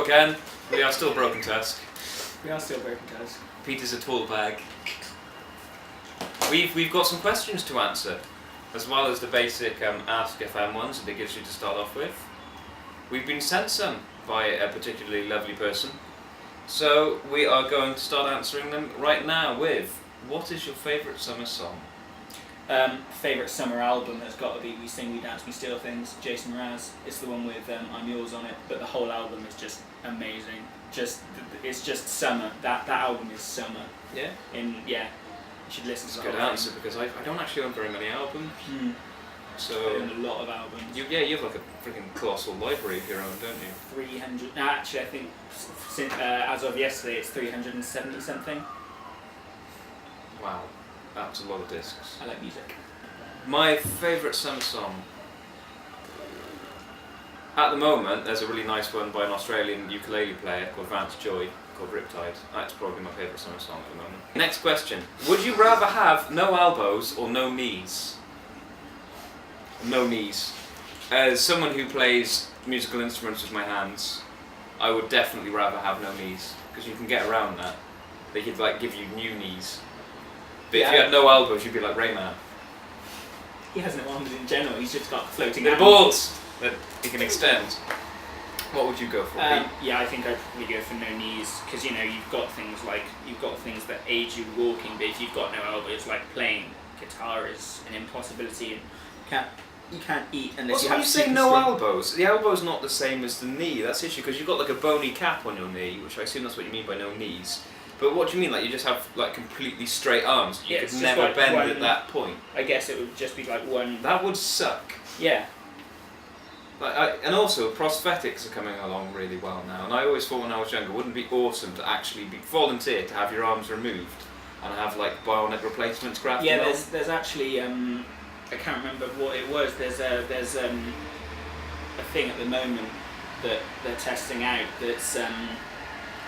go again. We are still Broken Tusk. We are still Broken Tusk. Peter's a tool bag. We've got some questions to answer, as well as the basic Ask FM ones that it gives you to start off with. We've been sent some by a particularly lovely person, so we are going to start answering them right now with, what is your favourite summer song? Favourite summer album that's got to be We Sing, We Dance, We Steal Things, Jason Mraz. It's the one with I'm Yours on it, but the whole album is just amazing. It's just summer. That album is summer. Yeah? You should listen to That's a good answer, because I don't actually own very many albums. So I own a lot of albums. You have like a freaking colossal library of your own, don't you? 300. Actually, I think as of yesterday, it's 370 something. Wow, that's a lot of discs. I like music. My favourite summer song. At the moment, there's a really nice one by an Australian ukulele player called Vance Joy, called Riptide. That's probably my favourite summer song at the moment. Next question. Would you rather have no elbows or no knees? No knees. As someone who plays musical instruments with my hands, I would definitely rather have no knees, because you can get around that. They could like give you new knees. But if you had no elbows, you'd be like Rayman. He has no arms in general, he's just got floating The arms. balls that he can extend. What would you go for? Yeah, I think I'd probably go for no knees, because you've got things that aid you walking, but if you've got no elbows, like playing guitar is an impossibility, and you can't eat unless you have. When you say no elbows, the elbow's not the same as the knee. That's the issue, because you've got like a bony cap on your knee, which I assume that's what you mean by no knees. But what do you mean? Like you just have like completely straight arms? You could never like bend at that point. I guess it would just be like one. That would suck. Yeah. And also prosthetics are coming along really well now. And I always thought when I was younger, wouldn't it be awesome to actually volunteer to have your arms removed and have like bionic replacements grafted on? Yeah, there's actually I can't remember what it was. There's a thing at the moment that they're testing out that's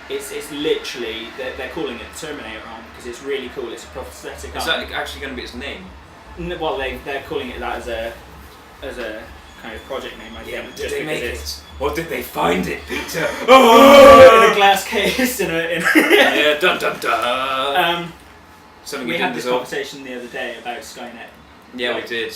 it's literally they're calling it Terminator arm because it's really cool. It's a prosthetic arm. Is that actually going to be its name? Well, they're calling it that as a kind of project name. I think. Did they make it? Or did they find it, Peter? In a glass case. Yeah, dun dun dun. We had this conversation the other day about Skynet. Yeah, we did.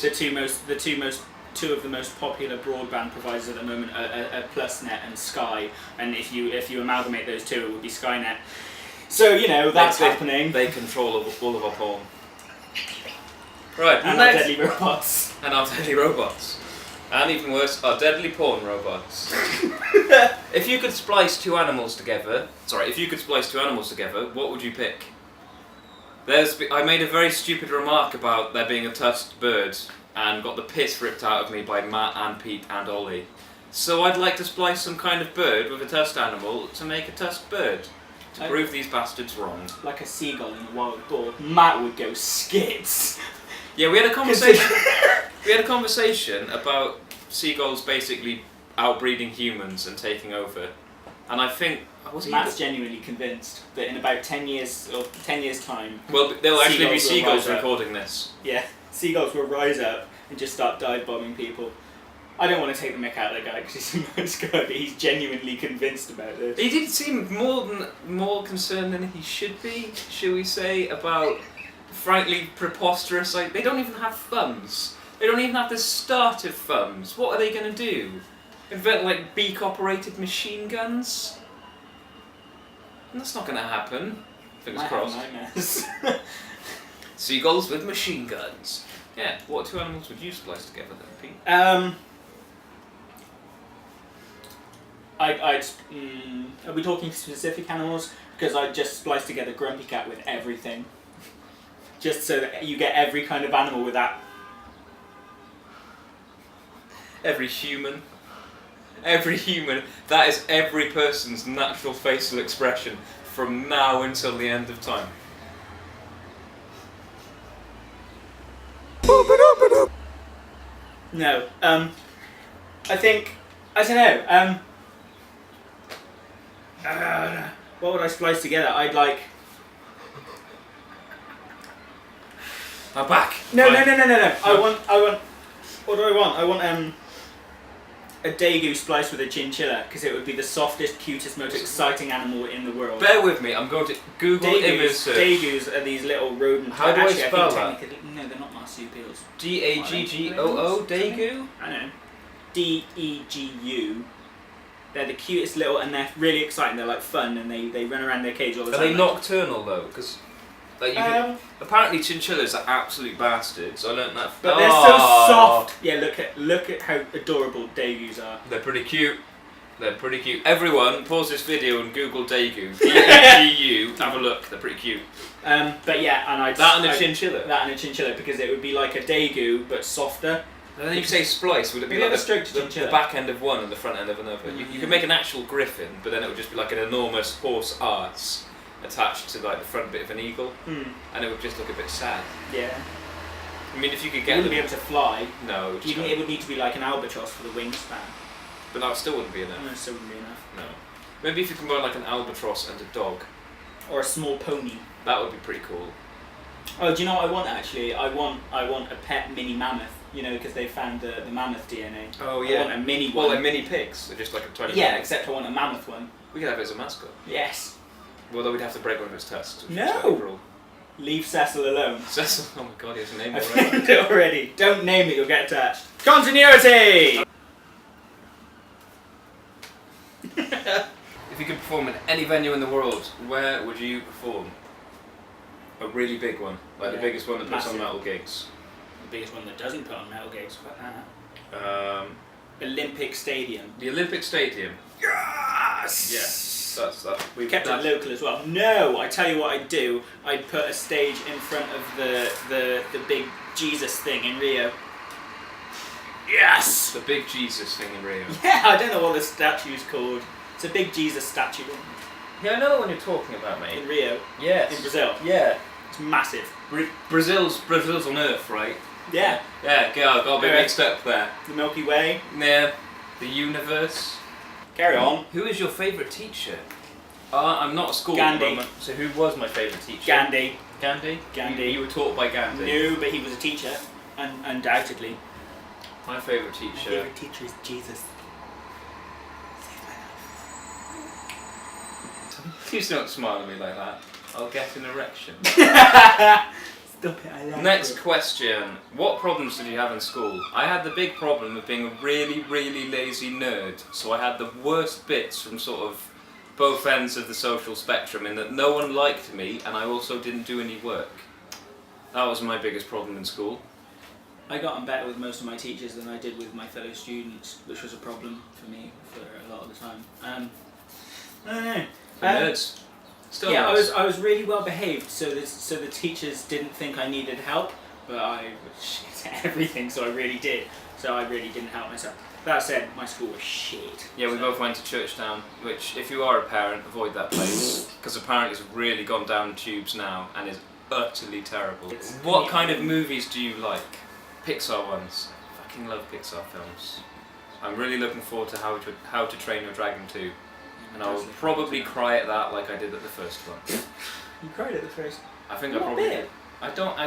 Two of the most popular broadband providers at the moment are PlusNet and Sky, and if you amalgamate those two, it would be Skynet. So that's happening. They control all of our porn. Right, and our deadly robots. And our deadly robots. And even worse, our deadly porn robots. If you could splice two animals together, what would you pick? I made a very stupid remark about there being a tusked bird and got the piss ripped out of me by Matt and Pete and Ollie. So I'd like to splice some kind of bird with a tusked animal to make a tusked bird. To prove these bastards wrong. Like a seagull in a wild boar. Matt would go skits. Yeah, we had a conversation. We had a conversation about seagulls basically outbreeding humans and taking over. And I think Matt's genuinely convinced that in about 10 years time. Well, there'll actually be seagulls recording this. Yeah, seagulls will rise up and just start dive bombing people. I don't want to take the mick out of the guy because he's a nice guy, but he's genuinely convinced about this. He did seem more concerned than he should be, shall we say, about frankly preposterous. Like, they don't even have thumbs. They don't even have the start of thumbs. What are they going to do? Invent like beak-operated machine guns? And that's not going to happen. Fingers crossed. Nightmares. Seagulls with machine guns. Yeah. What two animals would you splice together then, Pete? Are we talking specific animals? Because I'd just splice together Grumpy Cat with everything. Just so that you get every kind of animal with that. Every human. That is every person's natural facial expression from now until the end of time. No. I don't know. What would I splice together? I'd like. I'm back. No. I want. What do I want? I want a Daegu spliced with a chinchilla because it would be the softest, cutest, most exciting animal in the world. Bear with me, I'm going to Google image search. Daegus are these little rodents. How do I spell that? No, they're not marsupials. Daggoo? Daegu? I know. Degu. They're the cutest little, and they're really exciting. They're like fun, and they run around their cage all the time. Are they nocturnal though? Because apparently chinchillas are absolute bastards. I learnt that. But they're so soft. Yeah, look at how adorable Daegus are. They're pretty cute. They're pretty cute. Everyone, pause this video and Google Daegu. D-A-G-U. Have a look. They're pretty cute. But yeah, and a chinchilla. That and a chinchilla because it would be like a Daegu but softer. And then you say splice, would it be like the back end of one and the front end of another? You could make an actual griffin, but then it would just be like an enormous horse arse attached to like the front bit of an eagle, and it would just look a bit sad. Yeah. I mean, if you could It get wouldn't be able to fly. No. It would need to be like an albatross for the wingspan. But that still wouldn't be enough. No, it still wouldn't be enough. No. Maybe if you combine like an albatross and a dog. Or a small pony. That would be pretty cool. Oh, do you know what I want actually? I want a pet mini mammoth. You know, because they found the mammoth DNA. Oh yeah. I want a mini one. Well, they're mini pigs. They're just like a tiny. Yeah, except I want a mammoth one. We could have it as a mascot. Yes. Well, though we'd have to break one of its tusks. No. Leave Cecil alone. Cecil. Oh my god, he has a name I've already. named it already. Don't name it, you'll get attached. Continuity. If you could perform in any venue in the world, where would you perform? A really big one, like the biggest one that puts on metal gigs. The biggest one that doesn't put on metal gigs. Olympic Stadium. The Olympic Stadium. Yes. Yes, that's that. We've kept it local as well. No, I tell you what I'd do. I'd put a stage in front of the big Jesus thing in Rio. Yes. The big Jesus thing in Rio. Yeah, I don't know what the statue's called. It's a big Jesus statue. Yeah, I know the one you're talking about, mate. In Rio. Yes. In Brazil. Yeah. It's massive. Brazil's on Earth, right? Yeah. Yeah, got a bit mixed up there. The Milky Way. Yeah. The universe. Carry on. Who is your favourite teacher? I'm not at school Gandhi. at the moment, so who was my favourite teacher? Gandhi. Gandhi? Gandhi. You were taught by Gandhi? No, but he was a teacher. Undoubtedly. My favourite teacher. My favourite teacher is Jesus. Please don't smile at me like that. I'll get an erection. Stop it, I like Next it. question. What problems did you have in school? I had the big problem of being a really, really lazy nerd, so I had the worst bits from sort of both ends of the social spectrum in that no one liked me and I also didn't do any work. That was my biggest problem in school. I got on better with most of my teachers than I did with my fellow students, which was a problem for me for a lot of the time. I don't know. Nerds. Still yeah, nerds. I was really well behaved, so the teachers didn't think I needed help, but I was shit at everything, so I really did. So I really didn't help myself. That said, my school was shit. Yeah, we both went to Churchtown, which, if you are a parent, avoid that place, because apparently it's really gone down the tubes now and is utterly terrible. What kind of movies do you like? Pixar ones. I fucking love Pixar films. I'm really looking forward to How to Train Your Dragon 2. And I will probably cry at that like I did at the first one. You cried at the first? I think What I probably bit?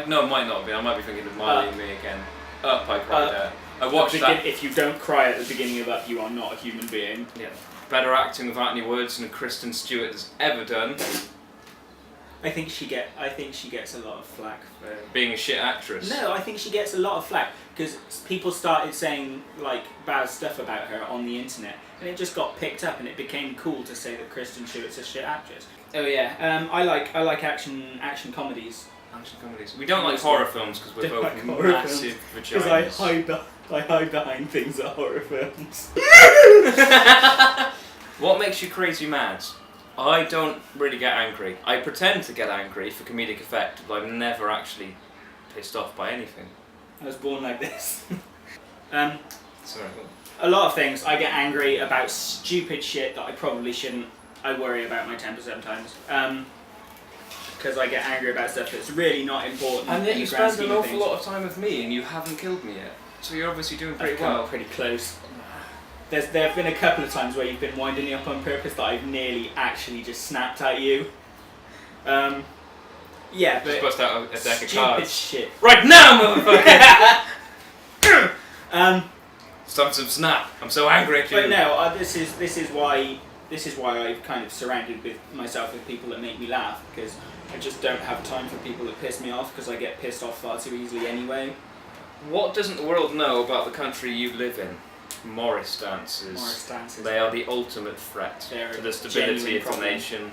No, it might not be. I might be thinking of Marley and Me again. Up, I cried there. I watched that. If you don't cry at the beginning of Up, you are not a human being. Yeah. Better acting without any words than Kristen Stewart has ever done. I think she gets a lot of flack for Being a shit actress. No, I think she gets a lot of flack because people started saying like bad stuff about her on the internet, and it just got picked up, and it became cool to say that Kristen Stewart's a shit actress. Oh yeah, I like action comedies. Action comedies. We don't like horror films because we're Don't both like horror massive Because vaginas. I hide behind things at horror films. What makes you crazy mad? I don't really get angry. I pretend to get angry for comedic effect, but I'm never actually pissed off by anything. I was born like this. Sorry. A lot of things. I get angry about stupid shit that I probably shouldn't. I worry about my temper sometimes. Because I get angry about stuff that's really not important. And yet in you the grand spend an scheme of awful things. lot of time with me and you haven't killed me yet. So you're obviously doing pretty I've come well. pretty close. There have been a couple of times where you've been winding me up on purpose that I've nearly actually just snapped at you. Yeah, but Just bust out a deck of stupid cards. shit. Right now, motherfucker! It's time for some snap. I'm so angry at you. But no, this is why I've kind of surrounded myself with people that make me laugh, because I just don't have time for people that piss me off, because I get pissed off far too easily anyway. What doesn't the world know about the country you live in? Morris dancers. Morris dancers. They are the ultimate threat to the stability of the nation.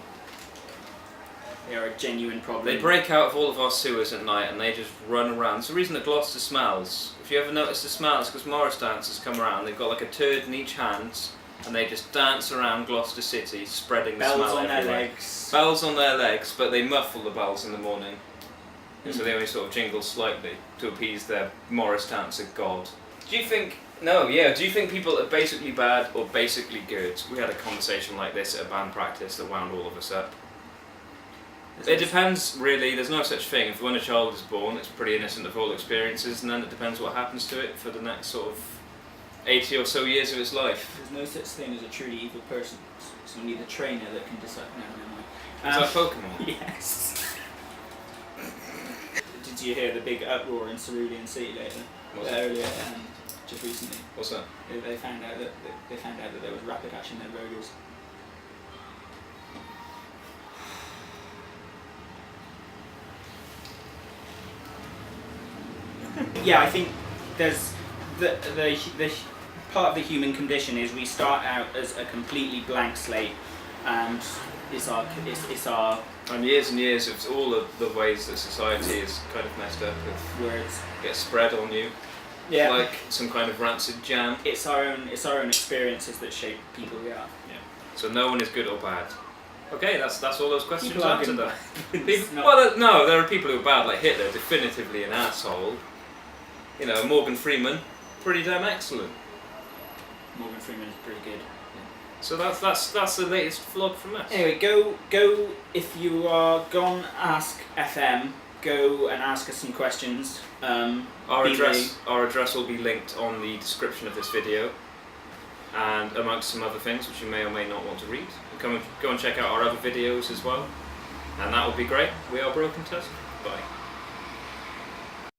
They are a genuine problem. They break out of all of our sewers at night and they just run around. It's the reason that Gloucester smells. If you ever notice the smell, it's because Morris dancers come around, they've got like a turd in each hand, and they just dance around Gloucester City, spreading the smell bells on everywhere. their legs. Bells on their legs, but they muffle the bells in the morning. And so they only sort of jingle slightly to appease their Morris dancer god. Do you think people are basically bad or basically good? We had a conversation like this at a band practice that wound all of us up. It depends, really. There's no such thing. If when a child is born, it's pretty innocent of all experiences, and then it depends what happens to it for the next sort of 80 or so years of its life. There's no such thing as a truly evil person. So you need a trainer that can decide. No, never mind. Is that Pokemon? Yes. Did you hear the big uproar in Cerulean City later? Earlier, just recently. What's that? They found out that there was rapid ash in their burgers. Yeah, I think there's the part of the human condition is we start out as a completely blank slate, and it's our and years of all of the ways that society is kind of messed up with words get spread on you. Yeah. Like some kind of rancid jam. It's our own experiences that shape people we are. Yeah. So no one is good or bad. Okay, that's all those questions People are answered. good. No, there are people who are bad, like Hitler, definitively an asshole. You know, Morgan Freeman, pretty damn excellent. Morgan Freeman is pretty good. So that's the latest vlog from us. Anyway, go if you are gone Ask FM, go and ask us some questions. Our address will be linked on the description of this video, and amongst some other things which you may or may not want to read. Go and check out our other videos as well, and that will be great. We are Broken Tusk. Bye.